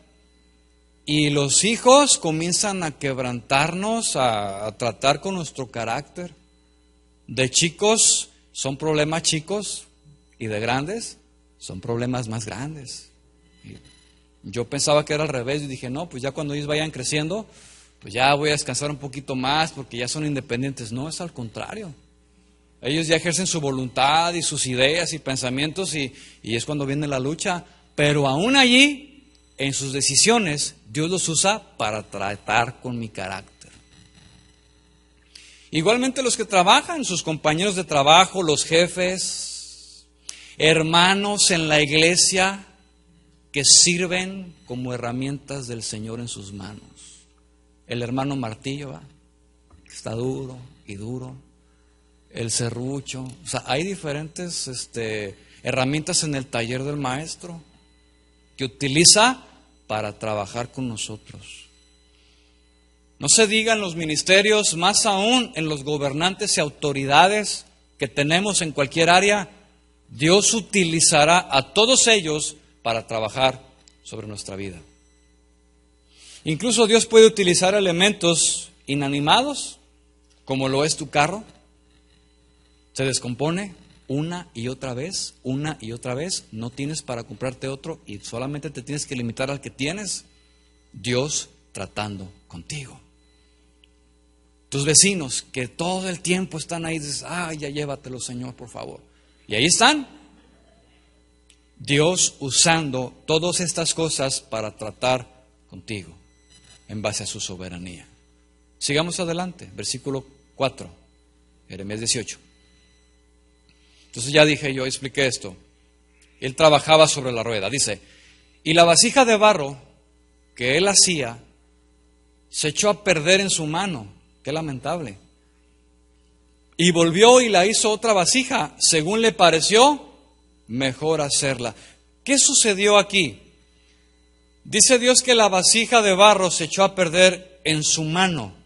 Y los hijos comienzan a quebrantarnos, a tratar con nuestro carácter. De chicos son problemas chicos y de grandes son problemas más grandes. Yo pensaba que era al revés y dije, no, pues ya cuando ellos vayan creciendo, pues ya voy a descansar un poquito más porque ya son independientes. No, es al contrario. Ellos ya ejercen su voluntad y sus ideas y pensamientos y es cuando viene la lucha. Pero aún allí, en sus decisiones, Dios los usa para tratar con mi carácter. Igualmente los que trabajan, sus compañeros de trabajo, los jefes, hermanos en la iglesia que sirven como herramientas del Señor en sus manos. El hermano martillo, ¿va? Que está duro y duro. El serrucho. O sea, hay diferentes herramientas en el taller del maestro que utiliza para trabajar con nosotros. No se diga en los ministerios, más aún en los gobernantes y autoridades que tenemos en cualquier área, Dios utilizará a todos ellos para trabajar sobre nuestra vida. Incluso Dios puede utilizar elementos inanimados, como lo es tu carro. Se descompone una y otra vez, no tienes para comprarte otro y solamente te tienes que limitar al que tienes. Dios tratando contigo. Tus vecinos que todo el tiempo están ahí, dices, ya llévatelo, Señor, por favor. Y ahí están. Dios usando todas estas cosas para tratar contigo en base a su soberanía. Sigamos adelante, versículo 4, Jeremías 18. Entonces ya dije, yo expliqué esto. Él trabajaba sobre la rueda. Dice, y la vasija de barro que él hacía se echó a perder en su mano. Qué lamentable. Y volvió y la hizo otra vasija, según le pareció mejor hacerla. ¿Qué sucedió aquí? Dice Dios que la vasija de barro se echó a perder en su mano.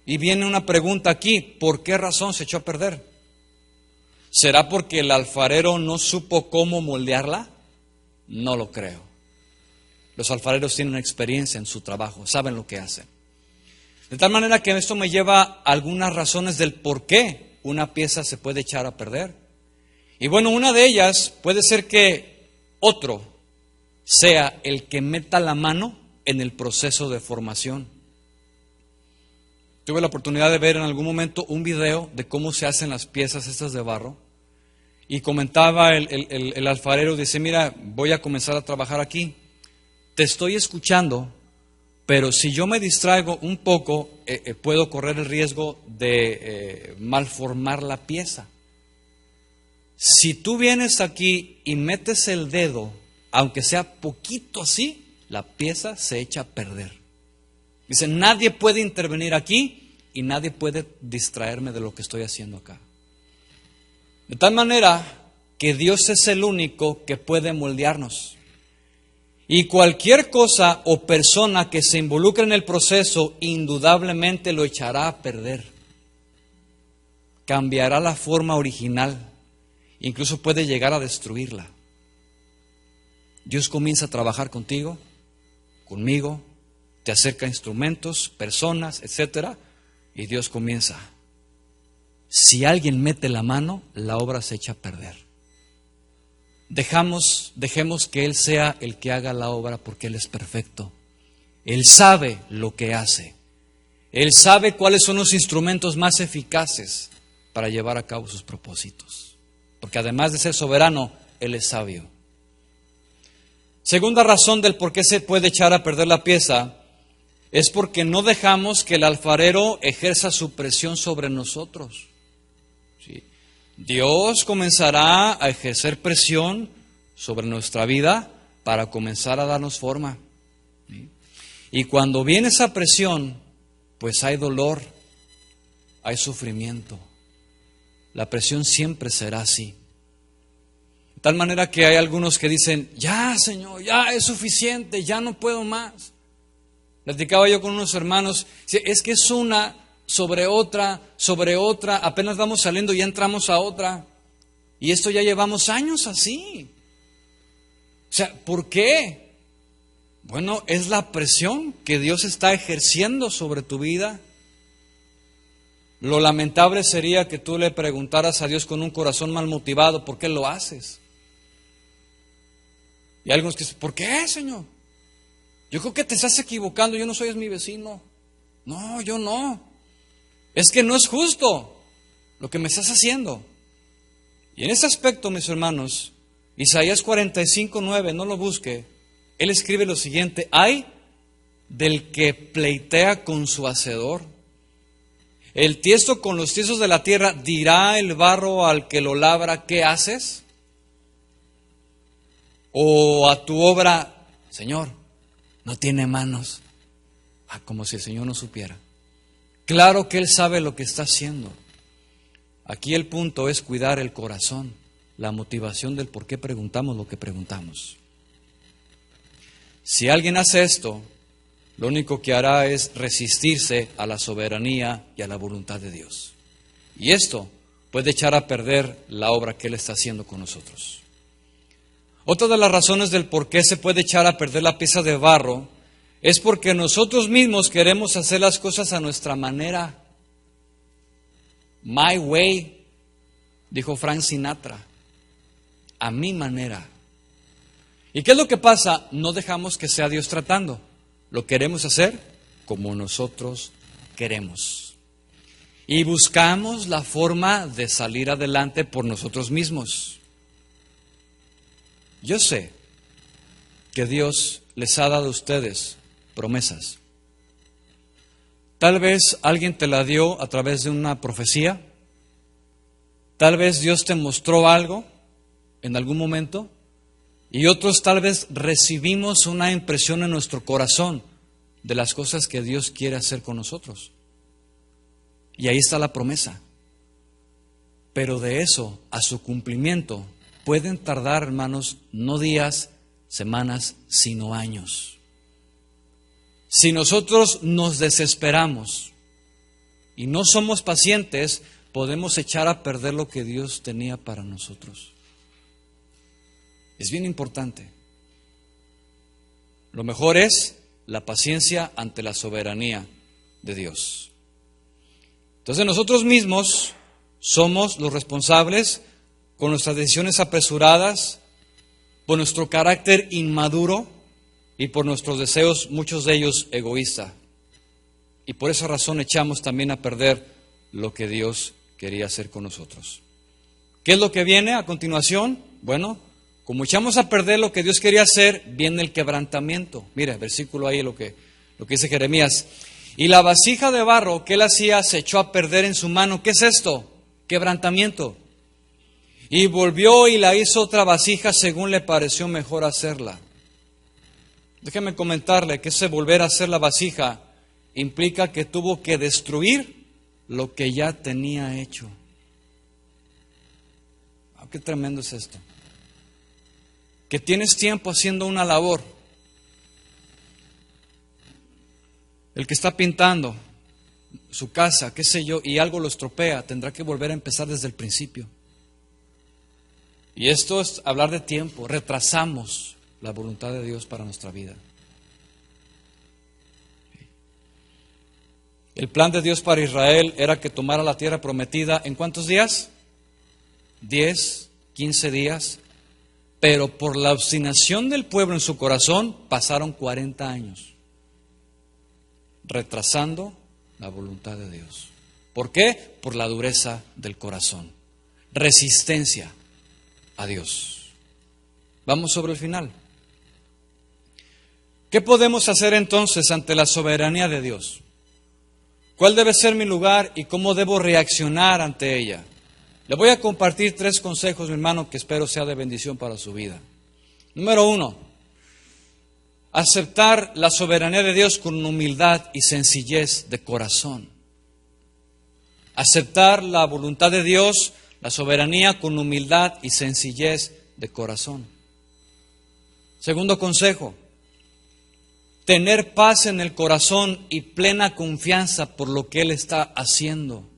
Y viene una pregunta aquí, ¿por qué razón se echó a perder? ¿Será porque el alfarero no supo cómo moldearla? No lo creo. Los alfareros tienen experiencia en su trabajo, saben lo que hacen. De tal manera que esto me lleva a algunas razones del por qué una pieza se puede echar a perder. Y bueno, una de ellas puede ser que otro sea el que meta la mano en el proceso de formación. Tuve la oportunidad de ver en algún momento un video de cómo se hacen las piezas estas de barro. Y comentaba el alfarero, dice, mira, voy a comenzar a trabajar aquí. Te estoy escuchando, pero si yo me distraigo un poco, puedo correr el riesgo de malformar la pieza. Si tú vienes aquí y metes el dedo, aunque sea poquito así, la pieza se echa a perder. Dice, nadie puede intervenir aquí y nadie puede distraerme de lo que estoy haciendo acá. De tal manera que Dios es el único que puede moldearnos. Y cualquier cosa o persona que se involucre en el proceso, indudablemente lo echará a perder. Cambiará la forma original. Incluso puede llegar a destruirla. Dios comienza a trabajar contigo, conmigo, te acerca instrumentos, personas, etcétera, y Dios comienza. Si alguien mete la mano, la obra se echa a perder. dejemos que Él sea el que haga la obra, porque Él es perfecto. Él sabe lo que hace. Él sabe cuáles son los instrumentos más eficaces para llevar a cabo sus propósitos. Porque además de ser soberano, Él es sabio. Segunda razón del por qué se puede echar a perder la pieza es porque no dejamos que el alfarero ejerza su presión sobre nosotros. ¿Sí? Dios comenzará a ejercer presión sobre nuestra vida para comenzar a darnos forma. ¿Sí? Y cuando viene esa presión, pues hay dolor, hay sufrimiento. La presión siempre será así. De tal manera que hay algunos que dicen, ya Señor, ya es suficiente, ya no puedo más. Platicaba yo con unos hermanos, es que es una sobre otra, apenas vamos saliendo y ya entramos a otra. Y esto ya llevamos años así. O sea, ¿por qué? Bueno, es la presión que Dios está ejerciendo sobre tu vida. Lo lamentable sería que tú le preguntaras a Dios con un corazón mal motivado, ¿por qué lo haces? Y hay algunos que dicen, ¿por qué, Señor? Yo creo que te estás equivocando, yo no soy mi vecino. No, yo no. Es que no es justo lo que me estás haciendo. Y en ese aspecto, mis hermanos, Isaías 45:9, no lo busque, él escribe lo siguiente: ay del que pleitea con su hacedor. El tiesto con los tiestos de la tierra, dirá el barro al que lo labra, ¿qué haces? O a tu obra, Señor, no tiene manos. Como si el Señor no supiera. Claro que Él sabe lo que está haciendo. Aquí el punto es cuidar el corazón, la motivación del por qué preguntamos lo que preguntamos. Si alguien hace esto, lo único que hará es resistirse a la soberanía y a la voluntad de Dios. Y esto puede echar a perder la obra que Él está haciendo con nosotros. Otra de las razones del por qué se puede echar a perder la pieza de barro es porque nosotros mismos queremos hacer las cosas a nuestra manera. My way, dijo Frank Sinatra, a mi manera. ¿Y qué es lo que pasa? No dejamos que sea Dios tratando. Lo queremos hacer como nosotros queremos. Y buscamos la forma de salir adelante por nosotros mismos. Yo sé que Dios les ha dado a ustedes promesas. Tal vez alguien te la dio a través de una profecía. Tal vez Dios te mostró algo en algún momento. Y otros tal vez recibimos una impresión en nuestro corazón de las cosas que Dios quiere hacer con nosotros. Y ahí está la promesa. Pero de eso a su cumplimiento pueden tardar, hermanos, no días, semanas, sino años. Si nosotros nos desesperamos y no somos pacientes, podemos echar a perder lo que Dios tenía para nosotros. Es bien importante. Lo mejor es la paciencia ante la soberanía de Dios. Entonces nosotros mismos somos los responsables con nuestras decisiones apresuradas, por nuestro carácter inmaduro y por nuestros deseos, muchos de ellos egoístas. Y por esa razón echamos también a perder lo que Dios quería hacer con nosotros. ¿Qué es lo que viene a continuación? Bueno, como echamos a perder lo que Dios quería hacer, viene el quebrantamiento. Mira, versículo ahí lo que dice Jeremías. Y la vasija de barro que él hacía se echó a perder en su mano. ¿Qué es esto? Quebrantamiento. Y volvió y la hizo otra vasija según le pareció mejor hacerla. Déjeme comentarle que ese volver a hacer la vasija implica que tuvo que destruir lo que ya tenía hecho. Qué tremendo es esto. Que tienes tiempo haciendo una labor. El que está pintando su casa, qué sé yo, y algo lo estropea, tendrá que volver a empezar desde el principio. Y esto es hablar de tiempo. Retrasamos la voluntad de Dios para nuestra vida. El plan de Dios para Israel era que tomara la tierra prometida ¿en cuántos días? 10, 15 días. Pero por la obstinación del pueblo en su corazón pasaron 40 años, retrasando la voluntad de Dios. ¿Por qué? Por la dureza del corazón, resistencia a Dios. Vamos sobre el final. ¿Qué podemos hacer entonces ante la soberanía de Dios? ¿Cuál debe ser mi lugar y cómo debo reaccionar ante ella? Le voy a compartir 3 consejos, mi hermano, que espero sea de bendición para su vida. Número 1, aceptar la soberanía de Dios con humildad y sencillez de corazón. Aceptar la voluntad de Dios, la soberanía con humildad y sencillez de corazón. Segundo consejo, tener paz en el corazón y plena confianza por lo que Él está haciendo.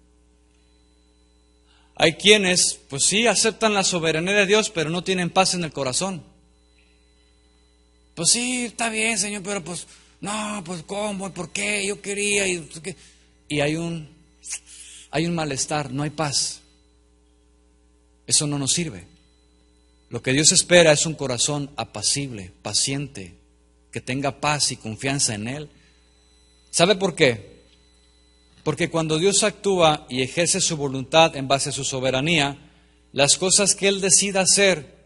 Hay quienes, pues sí, aceptan la soberanía de Dios, pero no tienen paz en el corazón. Pues sí, está bien, Señor, pero pues, no, pues ¿cómo? ¿Por qué? Yo quería. Y hay un malestar, no hay paz. Eso no nos sirve. Lo que Dios espera es un corazón apacible, paciente, que tenga paz y confianza en Él. ¿Sabe por qué? Porque cuando Dios actúa y ejerce su voluntad en base a su soberanía, las cosas que Él decida hacer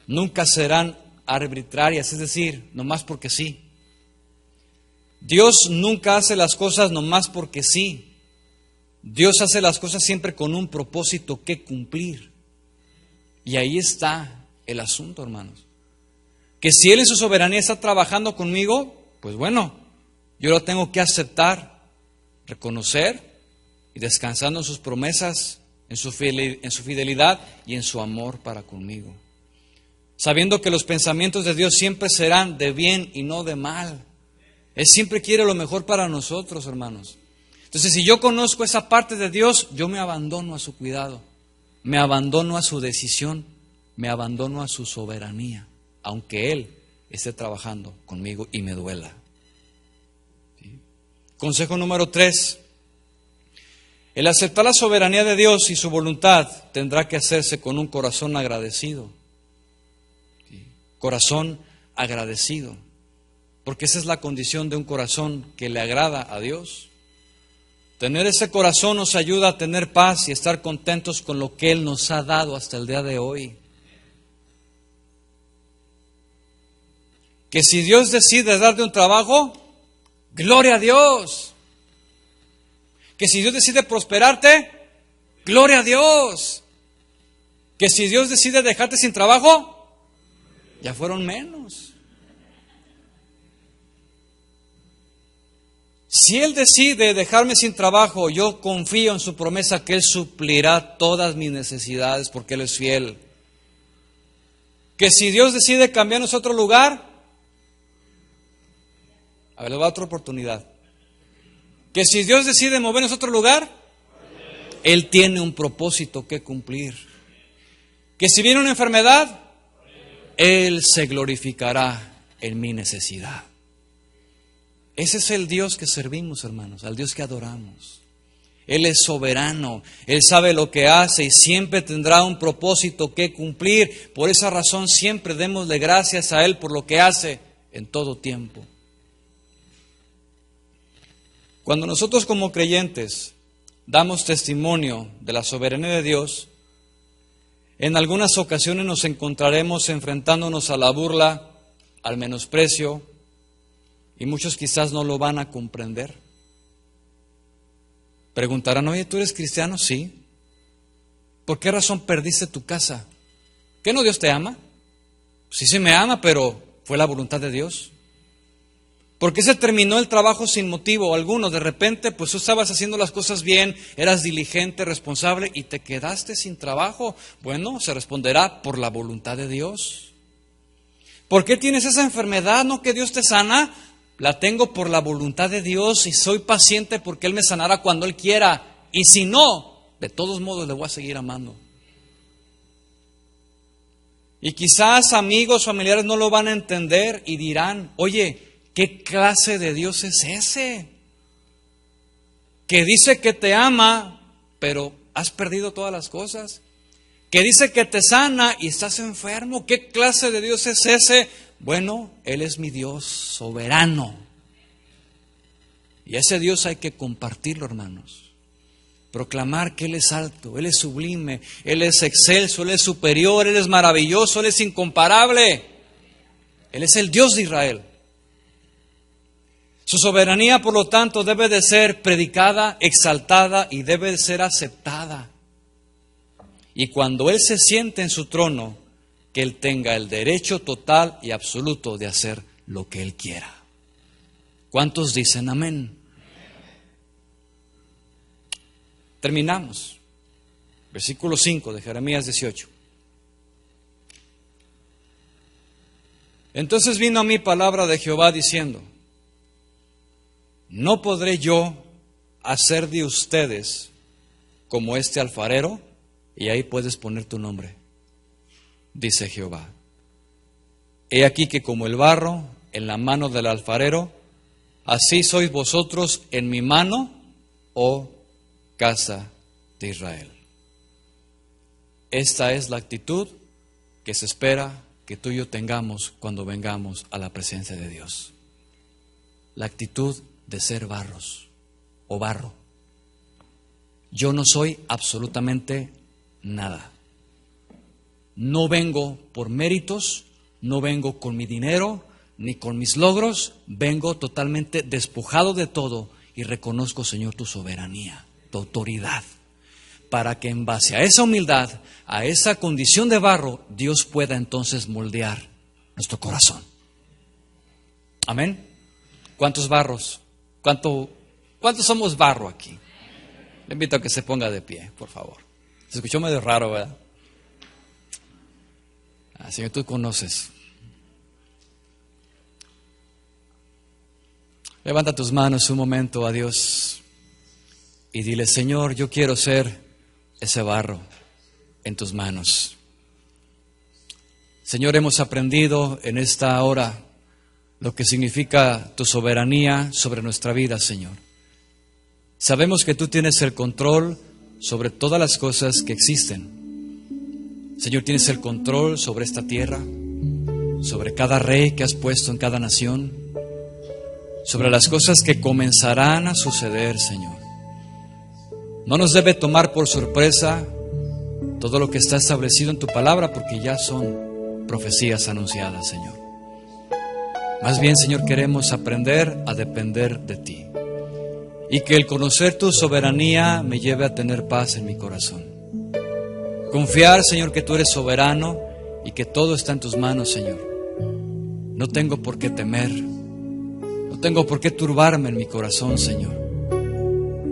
nunca serán arbitrarias, es decir, nomás porque sí. Dios nunca hace las cosas nomás porque sí. Dios hace las cosas siempre con un propósito que cumplir. Y ahí está el asunto, hermanos. Que si Él en su soberanía está trabajando conmigo, pues bueno, yo lo tengo que aceptar, reconocer y descansando en sus promesas, en su fidelidad y en su amor para conmigo. Sabiendo que los pensamientos de Dios siempre serán de bien y no de mal. Él siempre quiere lo mejor para nosotros, hermanos. Entonces, si yo conozco esa parte de Dios, yo me abandono a su cuidado, me abandono a su decisión, me abandono a su soberanía, aunque Él esté trabajando conmigo y me duela. ¿Sí? Consejo número 3. El aceptar la soberanía de Dios y su voluntad tendrá que hacerse con un corazón agradecido. ¿Sí? Corazón agradecido. Porque esa es la condición de un corazón que le agrada a Dios. Tener ese corazón nos ayuda a tener paz y estar contentos con lo que Él nos ha dado hasta el día de hoy. Que si Dios decide darte un trabajo, gloria a Dios. Que si Dios decide prosperarte, gloria a Dios. Que si Dios decide dejarte sin trabajo, ya fueron menos. Si Él decide dejarme sin trabajo, yo confío en su promesa que Él suplirá todas mis necesidades porque Él es fiel. Que si Dios decide cambiarnos a otro lugar, a ver, le va a otra oportunidad. Que si Dios decide movernos a otro lugar, Él tiene un propósito que cumplir. Que si viene una enfermedad, Él se glorificará en mi necesidad. Ese es el Dios que servimos, hermanos, al Dios que adoramos. Él es soberano, Él sabe lo que hace y siempre tendrá un propósito que cumplir. Por esa razón siempre démosle gracias a Él por lo que hace en todo tiempo. Cuando nosotros como creyentes damos testimonio de la soberanía de Dios, en algunas ocasiones nos encontraremos enfrentándonos a la burla, al menosprecio, y muchos quizás no lo van a comprender. Preguntarán, oye, ¿tú eres cristiano? Sí. ¿Por qué razón perdiste tu casa? ¿Qué no Dios te ama? Sí, sí me ama, pero fue la voluntad de Dios. ¿Por qué se terminó el trabajo sin motivo alguno? De repente, pues tú estabas haciendo las cosas bien, eras diligente, responsable y te quedaste sin trabajo. Bueno, se responderá por la voluntad de Dios. ¿Por qué tienes esa enfermedad? ¿No que Dios te sana? La tengo por la voluntad de Dios y soy paciente porque Él me sanará cuando Él quiera. Y si no, de todos modos le voy a seguir amando. Y quizás amigos, familiares no lo van a entender y dirán, oye, ¿qué clase de Dios es ese? Que dice que te ama, pero has perdido todas las cosas. que dice que te sana y estás enfermo. ¿Qué clase de Dios es ese? Bueno, Él es mi Dios soberano. Y ese Dios hay que compartirlo, hermanos. Proclamar que Él es alto, Él es sublime, Él es excelso, Él es superior, Él es maravilloso, Él es incomparable. Él es el Dios de Israel. Su soberanía, por lo tanto, debe de ser predicada, exaltada y debe de ser aceptada. Y cuando Él se siente en su trono, que Él tenga el derecho total y absoluto de hacer lo que Él quiera. ¿Cuántos dicen amén? Terminamos. Versículo 5 de Jeremías 18. Entonces vino a mí palabra de Jehová diciendo: ¿no podré yo hacer de ustedes como este alfarero? Y ahí puedes poner tu nombre, dice Jehová. He aquí que como el barro en la mano del alfarero, así sois vosotros en mi mano, oh casa de Israel. Esta es la actitud que se espera que tú y yo tengamos cuando vengamos a la presencia de Dios. La actitud de ser barros o barro. Yo no soy absolutamente nada. No vengo por méritos, no vengo con mi dinero, ni con mis logros, vengo totalmente despojado de todo y reconozco, Señor, tu soberanía, tu autoridad, para que en base a esa humildad, a esa condición de barro, Dios pueda entonces moldear nuestro corazón. Amén. ¿Cuántos barros? ¿Cuántos somos barro aquí? Le invito a que se ponga de pie, por favor. Se escuchó medio raro, ¿verdad? Señor, tú conoces. Levanta tus manos un momento a Dios y dile: Señor, yo quiero ser ese barro en tus manos. Señor, hemos aprendido en esta hora lo que significa tu soberanía sobre nuestra vida, Señor. Sabemos que tú tienes el control sobre todas las cosas que existen. Señor, tienes el control sobre esta tierra, sobre cada rey que has puesto en cada nación, sobre las cosas que comenzarán a suceder, Señor. No nos debe tomar por sorpresa todo lo que está establecido en tu palabra, porque ya son profecías anunciadas, Señor. Más bien, Señor, queremos aprender a depender de ti. Y que el conocer tu soberanía me lleve a tener paz en mi corazón. Confiar, Señor, que tú eres soberano y que todo está en tus manos, Señor. No tengo por qué temer. No tengo por qué turbarme en mi corazón, Señor,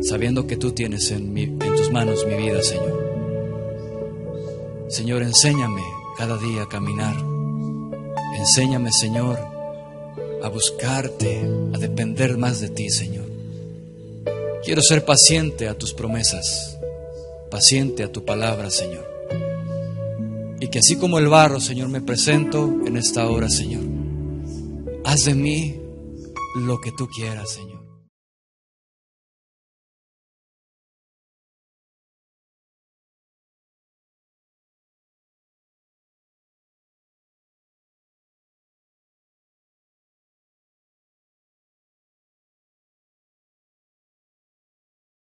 sabiendo que tú tienes en tus manos mi vida, Señor. Señor, enséñame cada día a caminar. Enséñame, Señor, a buscarte, a depender más de ti, Señor. Quiero ser paciente a tus promesas, paciente a tu palabra, Señor. Y que así como el barro, Señor, me presento en esta hora, Señor. Haz de mí lo que tú quieras, Señor.